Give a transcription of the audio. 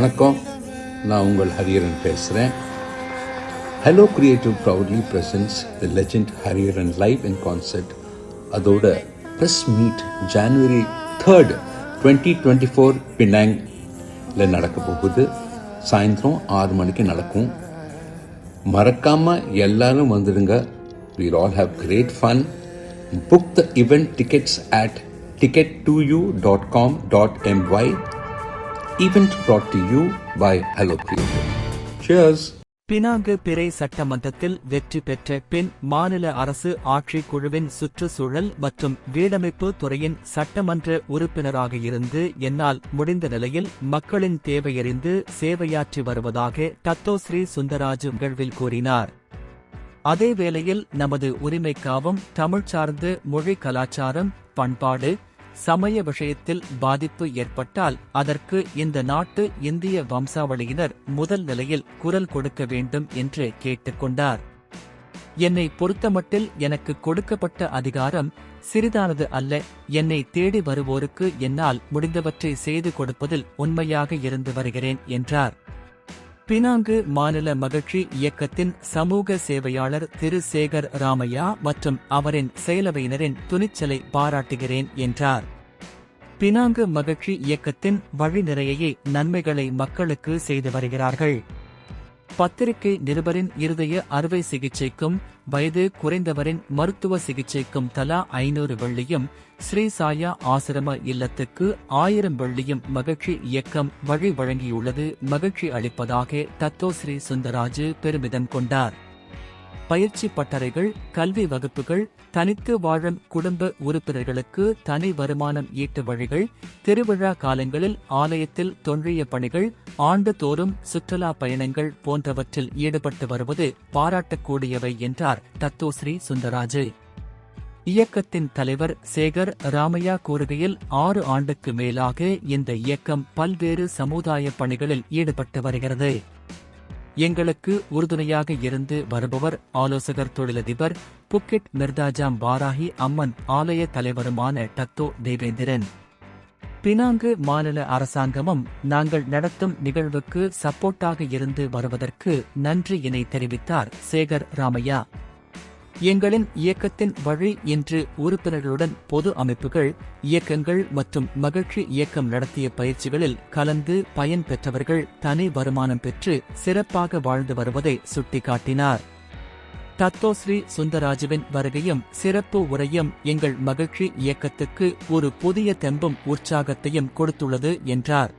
வணக்கம், நான் உங்கள் ஹரிஹரன் பேசுகிறேன். Hello creative proudly presents the legend Hariharan live in concert. அதோட ப்ரெஸ் மீட் January 3rd, 2024 பினாங்கில் நடக்க போகுது. சாயந்தரம் 6 மணிக்கு நடக்கும். மறக்காமல் எல்லாரும் வந்துடுங்க. We'll all have great fun. Book the event tickets at ticket2u.com.my. Event brought to you by Hello Creative. Cheers. Penang பிறை சட்டமன்றத்தில் வெற்றி பெற்ற பின் மாநில அரசு ஆட்சி குழுவின் சுற்றுச்சூழல் மற்றும் வீடமைப்பு துறையின் சட்டமன்ற உறுப்பினராக இருந்து என்னால் முடிந்த நிலையில் மக்களின் தேவையறிந்து சேவையாற்றி வருவதாக டத்தோஸ்ரீ சுந்தராஜு நிகழ்வில் கூறினார். அதே வேளையில் நமது உரிமைக்காவும் தமிழ் சார்ந்து மொழி கலாச்சாரம் பண்பாடு சமய விஷயத்தில் பாதிப்பு ஏற்பட்டால் அதற்கு இந்த நாட்டு இந்திய வம்சாவளியினர் முதல் நிலையில் குரல் கொடுக்க வேண்டும் என்று கேட்டுக்கொண்டார். என்னை பொறுத்தமட்டில் எனக்கு கொடுக்கப்பட்ட அதிகாரம் சிறிதானது அல்ல. என்னை தேடி வருவோருக்கு என்னால் முடிந்தவற்றை செய்து கொடுப்பதில் உண்மையாக இருந்து வருகிறேன் என்றார். பினாங்கு மாநில மகிழ்ச்சி இயக்கத்தின் சமூக சேவையாளர் திரு சேகர் ராமையா மற்றும் அவரின் செயலவையினரின் துணிச்சலை பாராட்டுகிறேன் என்றார். பினாங்கு மகிழ்ச்சி இயக்கத்தின் வழி நிறைய நன்மைகளை மக்களுக்கு செய்து வருகிறார்கள். பத்திரிகை நிருபரின் இருதய அறுவை சிகிச்சைக்கும் வயது குறைந்தவரின் மருத்துவ சிகிச்சைக்கும் தலா 500 வெள்ளியும், ஸ்ரீ சாயா ஆசிரம இல்லத்துக்கு 1000 வெள்ளியும் மகிழ்ச்சி இயக்கம் வழி வழங்கியுள்ளது மகிழ்ச்சி அளிப்பதாக டத்தோஸ்ரீ சுந்தராஜு பெருமிதம் கொண்டார். பயிற்சி பட்டறைகள், கல்வி வகுப்புகள், தனித்து வாழும் குடும்ப உறுப்பினர்களுக்கு தனி வருமானம் ஈட்டு வழிகள், திருவிழா காலங்களில் ஆலயத்தில் தொன்றிய பணிகள், ஆண்டுதோறும் சுற்றுலா பயணங்கள் போன்றவற்றில் ஈடுபட்டு வருவது பாராட்டக்கூடியவை என்றார் டத்தோஸ்ரீ சுந்தராஜு. இயக்கத்தின் தலைவர் சேகர் ராமையா கூறுகையில் 6 ஆண்டுக்கு மேலாக இந்த இயக்கம் பல்வேறு சமுதாய பணிகளில் ஈடுபட்டு வருகிறது. எங்களுக்கு உறுதுணையாக இருந்து வருபவர் ஆலோசகர் தொழிலதிபர் புக்கிட் மிர்தாஜாம் வாராகி அம்மன் ஆலய தலைவருமான டத்தோ தேவேந்திரன். பினாங்கு மாநில அரசாங்கமும் நாங்கள் நடத்தும் நிகழ்வுக்கு சப்போர்ட்டாக இருந்து வருவதற்கு நன்றியினை தெரிவித்தார் சேகர் ராமையா. எங்களின் இயக்கத்தின் வழி இன்று உறுப்பினர்களுடன் பொது அமைப்புகள், இயக்கங்கள் மற்றும் மகிழ்ச்சி இயக்கம் நடத்திய பயிற்சிகளில் கலந்து பயன் பெற்றவர்கள் தனி வருமானம் பெற்று சிறப்பாக வாழ்ந்து வருவதை சுட்டிக்காட்டினார். டத்தோஸ்ரீ சுந்தராஜுவின் வருகையும் சிறப்பு உரையும் எங்கள் மகிழ்ச்சி இயக்கத்துக்கு ஒரு புதிய தெம்பும் உற்சாகத்தையும் கொடுத்துள்ளது என்றார்.